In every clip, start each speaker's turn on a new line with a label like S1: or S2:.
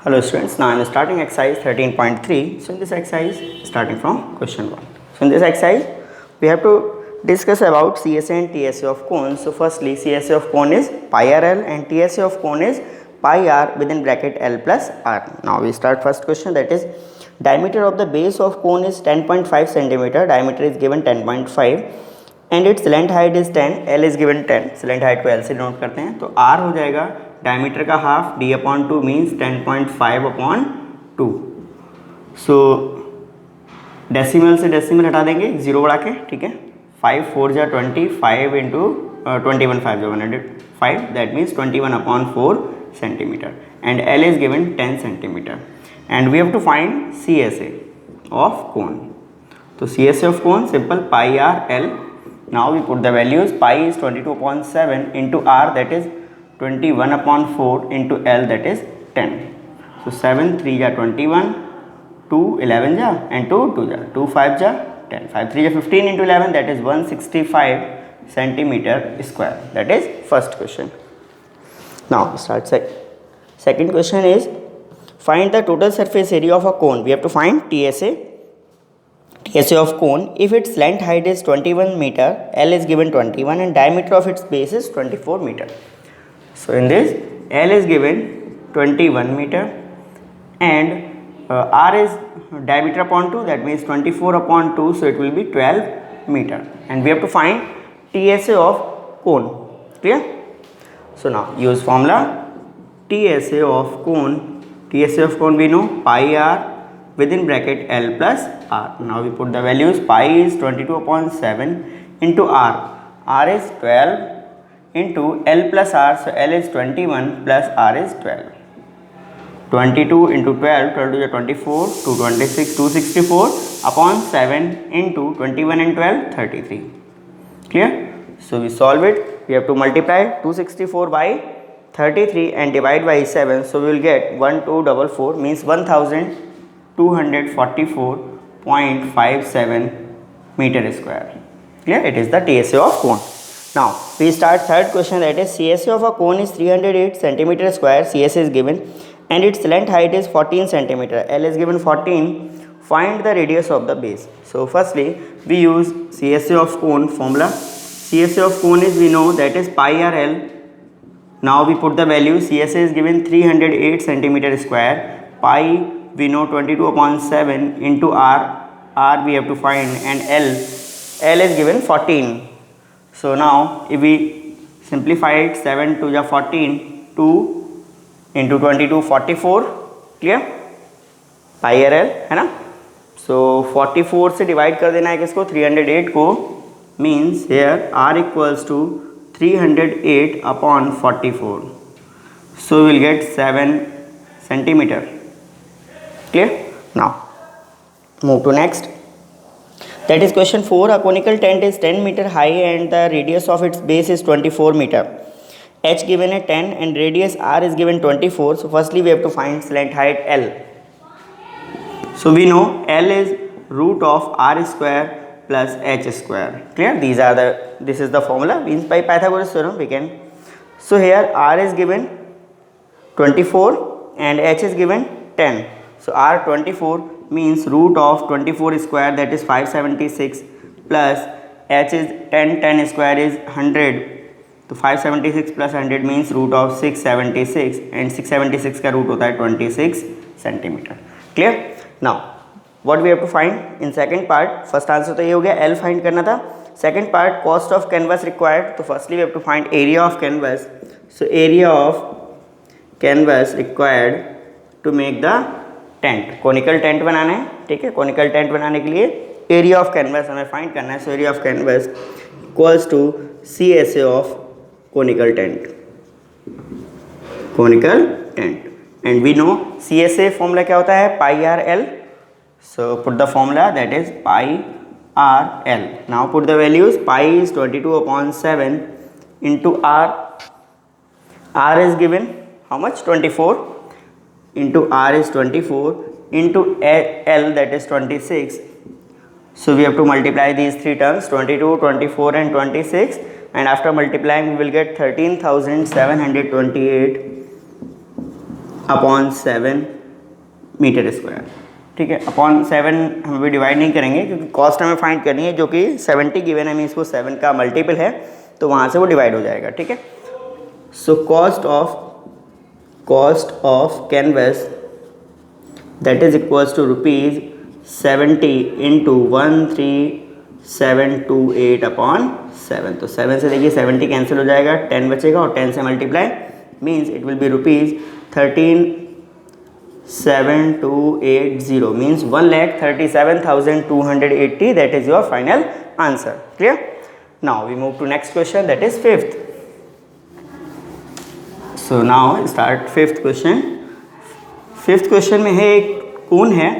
S1: Hello students, now I am starting exercise 13.3. So in this exercise, starting from question 1. So in this exercise, we have to discuss about CSA and TSA of cone. So firstly, CSA of cone is pi RL and TSA of cone is pi R within bracket L plus R. Now we start first question, that is diameter of the base of cone is 10.5 centimeter, diameter is given 10.5 and its length height is 10, L is given 10. So length height को L से denote करते हैं, तो R हो जाएगा diameter का half d upon 2 means 10.5 upon 2. सो decimal से decimal हटा देंगे, जीरो बढ़ा के, ठीक है. 5 4 जा 20, 5 इंटू 21 5 जो 105, that means 21 upon 4 centimetre and L is given 10 centimetre and we have to find CSA of cone. तो CSA of cone simple pi r L. Now we put the values. Pi is 22/7 into R, that is 21/4 into L, that is 10. So 7 3 ja 21, 2 11 ja and 2 2 ja, 2 5 ja 10, 5 3 ja 15 into 11, that is 165 centimeter square. That is first question. Now start second question is find the total surface area of a cone. We have to find TSA of cone. If its length height is 21 meter, L is given 21 and diameter of its base is 24 meter. So in this, L is given 21 meter and R is diameter upon 2, that means 24 upon 2, so it will be 12 meter and we have to find TSA of cone. Clear? So now use formula TSA of cone. TSA of cone we know pi R within bracket L plus R. Now we put the values. Pi is 22/7 into R. R is 12 into L plus R. So L is 21 plus R is 12. 22 into 12, 12 to 24, 226, 264 upon 7 into 21 and 12, 33. Clear? So we solve it. We have to multiply 264 by 33 and divide by 7. So we will get 1244 means 1244.57 meter square. Clear? It is the TSA of cone. Now we start third question, that is CSA of a cone is 308 centimeter square. CSA is given and its length height is 14 centimeter. L is given 14. Find the radius of the base. So firstly we use CSA of cone formula. CSA of cone is, we know, that is pi r L. Now we put the value. CSA is given 308 centimeter square. Pi we know 22/7 into R. R we have to find and L is given 14. So now if we simplify it, 7 2 ja 14, 2 into 22 44. Clear? Pi r L है ना. So 44 से divide कर देना है किसको, 308 को, means here R equals to 308 upon 44. So we will get 7 centimeter. Clear? Now move to next, that is question 4. A conical tent is 10 meter high and the radius of its base is 24 meter. H given at 10 and radius R is given 24. So firstly we have to find slant height L. So we know L is root of R square plus H square. Clear? This is the formula, means by Pythagoras theorem we can. So here R is given 24 and H is given 10. So R 24 means root of 24 square, that is 576, plus H is 10 square is 100. तो 576 plus 100 means root of 676 and 676 का root होता है 26 centimeter. Clear? Now what we have to find in second part. First answer तो ये हो गया, L find करना था. Second part, cost of canvas required. तो firstly we have to find area of canvas. So area of canvas required to make the tent. Conical tent बनाना है, ठीक है. कोनिकल टेंट बनाने के लिए एरिया ऑफ कैनवस हमें फाइंड करना है. So area of canvas equals to CSA of conical tent. Conical tent and we know CSA formula क्या होता है, pi r L. So put the formula, that is pi r L. Now put the values. Pi is 22/7 into R. R is given how much, 24 into R is 24 into L, that is 26. So we have to multiply these three terms, 22, 24 and 26, and after multiplying we will get 13,728 upon 7 metre square, ठीक है। Upon 7 हम अभी divide नहीं करेंगे क्योंकि cost हमें find करनी है, जो कि 70 गिवन है, मीन्स वो 7 का मल्टीपल है, तो वहाँ से वो डिवाइड हो जाएगा, ठीक है। So cost of canvas that is equals to rupees 70 into 13728 upon 7। तो 7 से देखिए 70 कैंसिल हो जाएगा, 10 बचेगा और 10 से multiply means it will be rupees 13,7280 means 1,37,280, that is your final answer. Clear? Now we move to next question, that is fifth. So now start fifth question. Fifth question में है एक कोन है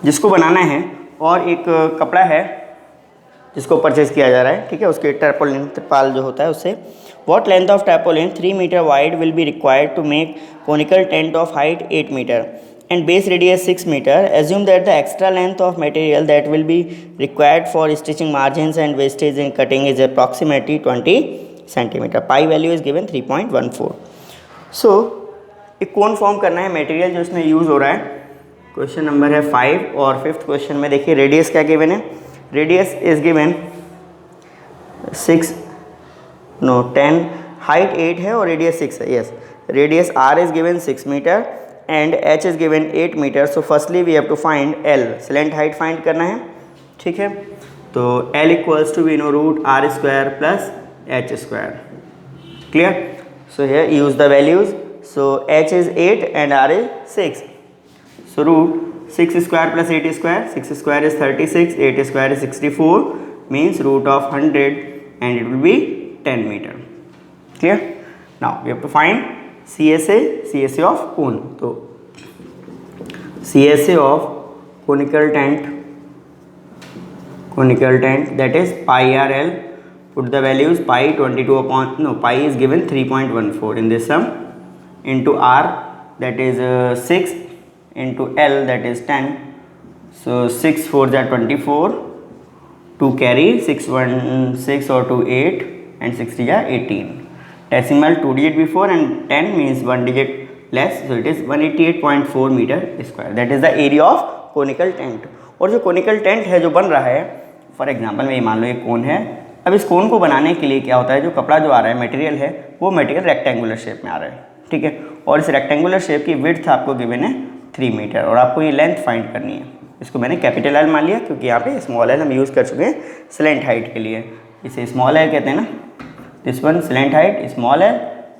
S1: जिसको बनाना है और एक कपड़ा है जिसको परचेज किया जा रहा है, ठीक है। उसके टर्पोलिन जो होता है उससे What length of tarpaulin 3 meter wide will be required to make conical tent of height 8 meter and base radius 6 meter? Assume that the extra length of material that will be required for stitching margins and wastage in cutting is approximately 20 centimeter. Pi value is given 3.14. So एक कोन form करना है, material जो इसमें use हो रहा है, question number है 5 और फिफ्थ क्वेश्चन में देखिए रेडियस क्या गिवन है। रेडियस इज गिवन 10, हाइट 8 है और रेडियस 6 है, yes. Radius r is given 6 metre and h is given 8 metre. So firstly we have to find l, slant height find करना है, ठीक है। तो l equals to we know root r square plus h square. Clear? So here use the values. So h is 8 and r is 6। So root 6 square plus 8 square, 6 square is 36, 8 square is 64 means root of 100 and it will be 10 meter. Clear? Now we have to find CSA of cone. So CSA of conical tent that is pi RL. Put the values pi 22 upon pi is given 3.14 in this sum into R that is 6 into L that is 10. So 6 4s are 24. 2 carry 6 1 6 or 2 8 and 6 3 are 18. Decimal 2 digit before and 10 means 1 digit less, so it is 188.4 meter square. That is the area of conical tent. और जो conical tent है जो बन रहा है, for example में ये मान लो एक कोन है। अब इस कोन को बनाने के लिए क्या होता है, जो कपड़ा जो आ रहा है मटेरियल है वो मटेरियल रेक्टेंगुलर शेप में आ रहा है, ठीक है। और इस रेक्टेंगुलर शेप की विड्थ आपको गिवन है 3 मीटर और आपको ये लेंथ फाइंड करनी है। इसको मैंने कैपिटल एल मान लिया क्योंकि यहाँ पे स्मॉल एल हम यूज़ कर चुके हैं स्लेंट हाइट के लिए। इसे स्मॉल एल कहते हैं ना, this one slant height small l,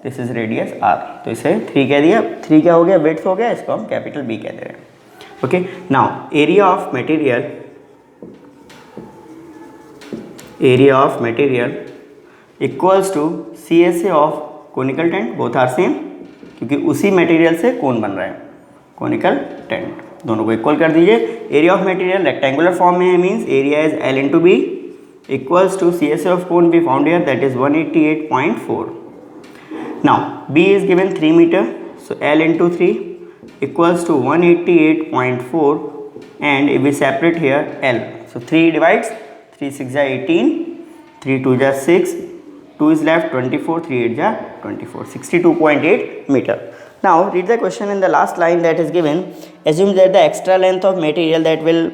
S1: this is radius r. तो इसे 3 कह दिया, 3 क्या हो गया, विड्थ हो गया, इसको हम कैपिटल बी कहते हैं। Okay, now area of material equals to CSA of conical tent, both are same क्योंकि उसी मटेरियल से कोन बन रहा है, कोनिकल टेंट, दोनों को इक्वल कर दीजिए। Area of material rectangular form में है, means area is L into B equals to CSA of cone we found here that is 188.4. Now B is given 3 metre, so L into 3 equals to 188.4 and if we separate here L, so 3 divides, 3 6 जा 18, 3 2 जा 6, 2 is left 24, 3 8 जा 24, 62.8 meter. Now read the question in the last line that is given. Assume that the extra length of material that will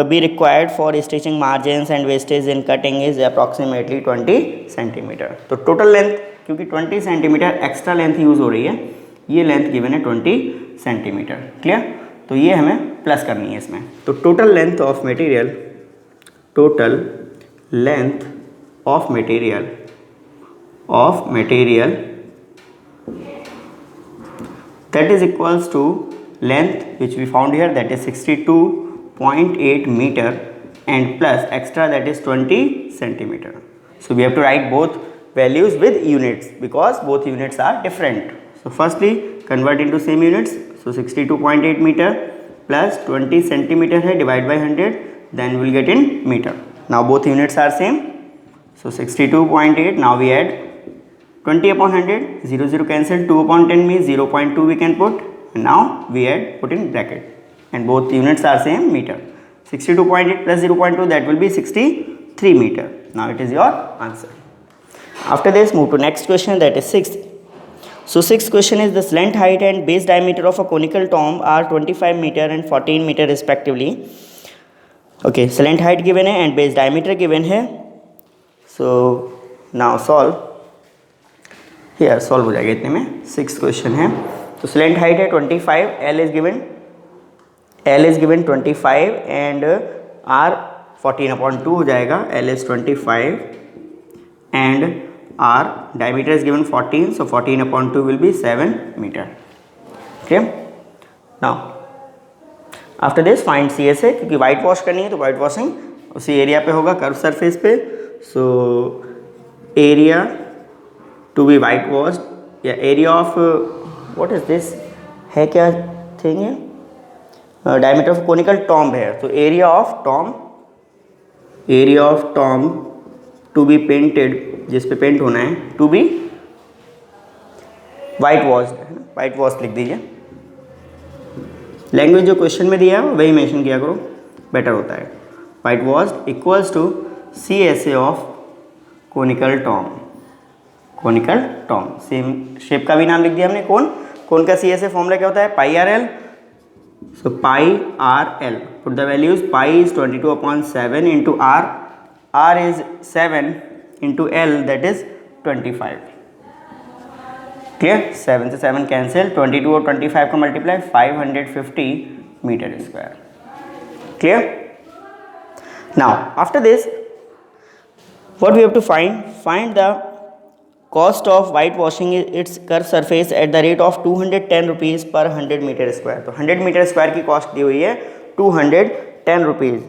S1: be required for stitching margins and wastage in cutting is approximately 20 centimeter. तो total length क्योंकि 20 centimeter extra length use हो रही है, ये length given है 20 centimeter. Clear? तो ये हमें प्लस करनी है इसमें। तो total length of material that is equals to length which we found here that is 62.8 meter and plus extra that is 20 centimeter. So we have to write both values with units because both units are different. So firstly convert into same units. So 62.8 meter plus 20 centimeter है, divide by 100, then we will get in meter. Now both units are same. So 62.8, now we add 20 upon 100, 0 0 cancel, 2 upon 10 means 0.2 we can put, and now we add, put in bracket, and both units are same, meter. 62.8 plus 0.2, that will be 63 meter. Now it is your answer. After this, move to next question, that is 6th. So sixth question is the slant height and base diameter of a conical tomb are 25 meter and 14 meter respectively. Okay, slant height given है and base diameter given है. So now solve. Here solve हो जाएगा इतने में. Sixth question है. तो slant height है 25, L is given 25 and R 14/2 हो जाएगा. L is 25 and R diameter is given 14, so 14/2 will be 7 meter. Okay. Now after this find CSA, क्योंकि वाइट वॉश करनी है तो वाइट वॉशिंग उसी एरिया पे होगा, कर्व सरफेस पे. So area to be whitewashed या area of what is this है, क्या थिंग है, डायमीटर ऑफ कोनिकल टॉम्ब है. तो area of tomb to be painted, जिस पे पेंट होना है, टू बी वाइट वॉश्ड है ना, वाइट वॉश लिख दीजिए. लैंग्वेज जो क्वेश्चन में दिया है वही मेंशन किया करो, बेटर होता है. White washed equals to CSA of conical tomb. Same shape का भी नाम लिख दिया हमने. कौन का CSA फॉर्मूला क्या होता है, pi r L. So pi r L, put the values. Pi is 22/7 into R is 7 into L, that is 25. Clear? 7 से 7 cancel, 22 और 25 का multiply 550 meter square. Clear? Now after this what we have to find the cost of whitewashing its curved surface at the rate of 210 rupees per 100 meter square. तो 100 meter square की cost दी हुई है 210 rupees.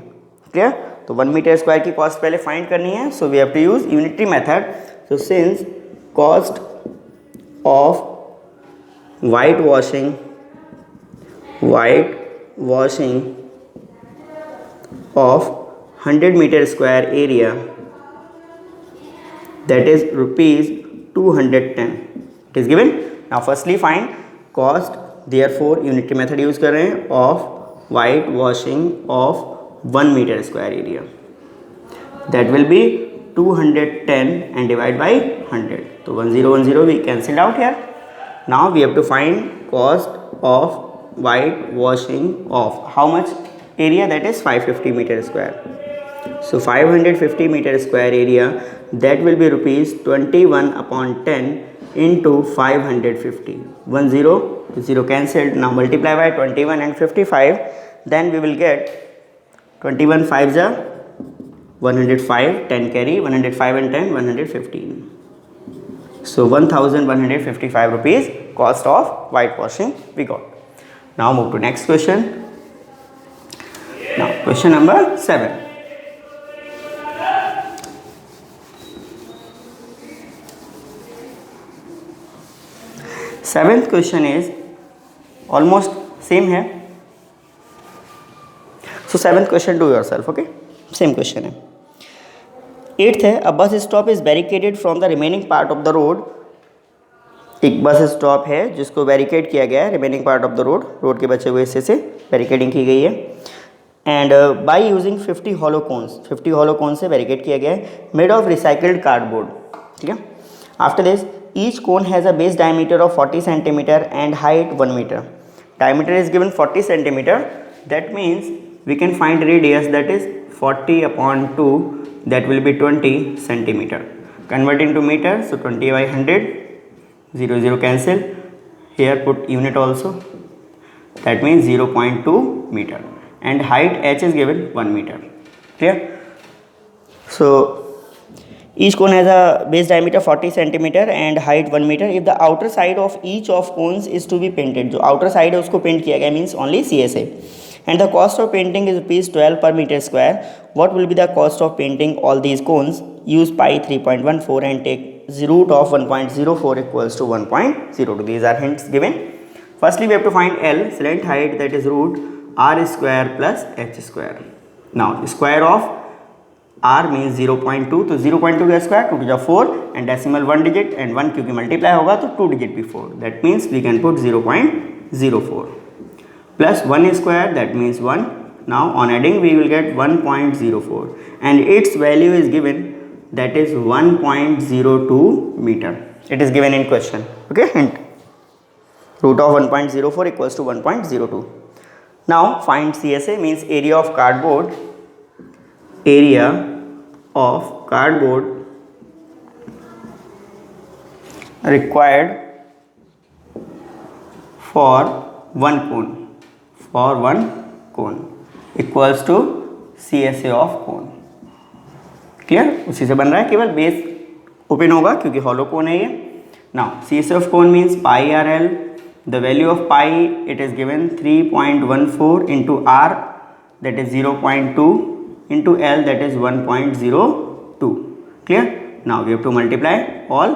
S1: Clear? तो 1 metre square की cost पहले find करनी है. So we have to use unitary method. So since cost of white washing of 100 metre square area, that is rupees 210, it is given. Now firstly find cost, therefore unitary method use कर रहे हैं, of white washing of 1 meter square area. That will be 210 and divide by 100. So 1010 we cancelled out here. Now we have to find cost of white washing of how much area, that is 550 meter square. So 550 meter square area, that will be rupees 21/10 into 550. 10 cancelled. Now multiply by 21 and 55, then we will get 21 5s are 105, 10 carry, 105 and 10 115. So 1155 rupees cost of whitewashing we got. Now move to next question. Now question number 7. Seventh question is almost same है. So seventh question do yourself. Okay, same question है. Eighth है, a bus stop is barricaded from the remaining part of the road. एक bus stop है जिसको barricade किया गया है, remaining part of the road के बचे हुए हिस्से से बैरिकेडिंग की गई है. And by using 50 hollow cones से बैरिकेड किया गया है, मेड ऑफ रिसाइकल्ड कार्डबोर्ड. ठीक है. After this each cone has a base diameter of 40 centimetre and height 1 metre. Diameter is given 40 centimetre, that means we can find radius, that is 40/2, that will be 20 centimeter. Converting to meter, so 20 by 100, 0 cancel. Here put unit also, that means 0.2 meter. And height h is given 1 meter. Clear? So each cone has a base diameter 40 centimeter and height 1 meter. If the outer side of each of cones is to be painted, जो outer side है उसको paint किया गया, means only CSA. And the cost of painting is rupees 12 per meter square. What will be the cost of painting all these cones? Use pi 3.14 and take the root of 1.04 equals to 1.02. These are hints given. Firstly, we have to find L, slant height, that is root r square plus h square. Now square of r means 0.2, तो 0.2 का square 2 to the 4 and decimal 1 digit and 1 क्योंकि multiply होगा तो 2 digit before. That means we can put 0.04. plus 1 square, that means 1. Now on adding we will get 1.04 and its value is given, that is 1.02 meter. It is given in question. Okay, hint. Root of 1.04 equals to 1.02. Now find CSA, means area of cardboard. Area of cardboard required for one cone. For one cone equals to CSA of cone. Clear? उसी से बन रहा है, केवल base open होगा क्योंकि hollow कोन है ये. Now CSA of cone means pi RL. The value of pi, it is given 3.14 into R, that is 0.2, into L, that is 1.02. Clear? Now we have to multiply all.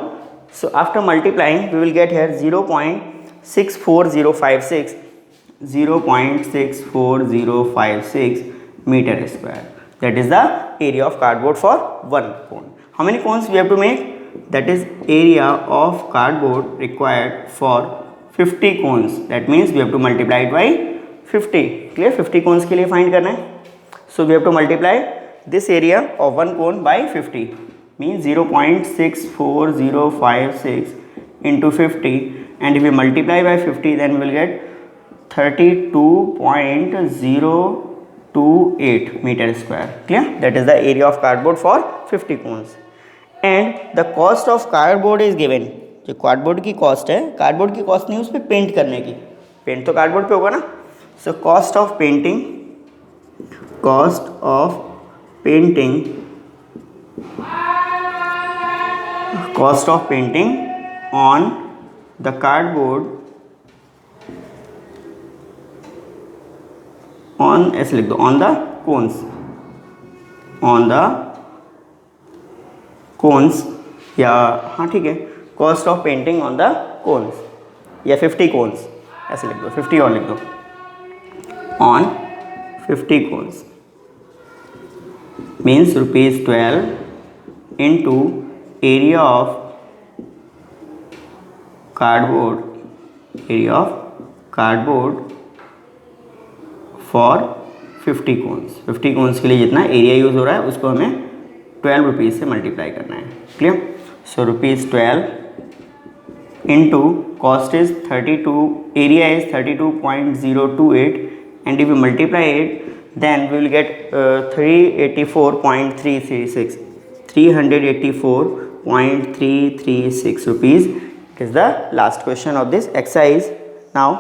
S1: So after multiplying we will get here 0.64056 meter square. That is the area of cardboard for one cone. How many cones we have to make? That is area of cardboard required for 50 cones. That means we have to multiply it by 50. Clear? 50 cones के लिए find करना है. So we have to multiply this area of one cone by 50. Means 0.64056 into 50, and if we multiply by 50 then we will get 32.028 meter square. Clear? That is the area of cardboard for 50 cones. And the cost of cardboard is given. जो cardboard की cost है, cardboard की cost नहीं उस पर paint करने की, paint तो कार्डबोर्ड पे होगा ना. सो cost of painting on the cardboard, on ऐसे लिख दो, ऑन द कोन्स, या हाँ ठीक है, cost of painting on the cons, या 50 कोन्स ऐसे लिख दो, 50 और लिख दो, on 50 cones means ₹12 into area of cardboard for 50 cones. 50 cones के लिए जितना एरिया यूज़ हो रहा है उसको हमें 12 रुपीज़ से मल्टीप्लाई करना है. Clear? So ₹12 into cost is 32, area is 32.028, and if we multiply it then we will get 384.336 rupees. It is the last question of this exercise. Now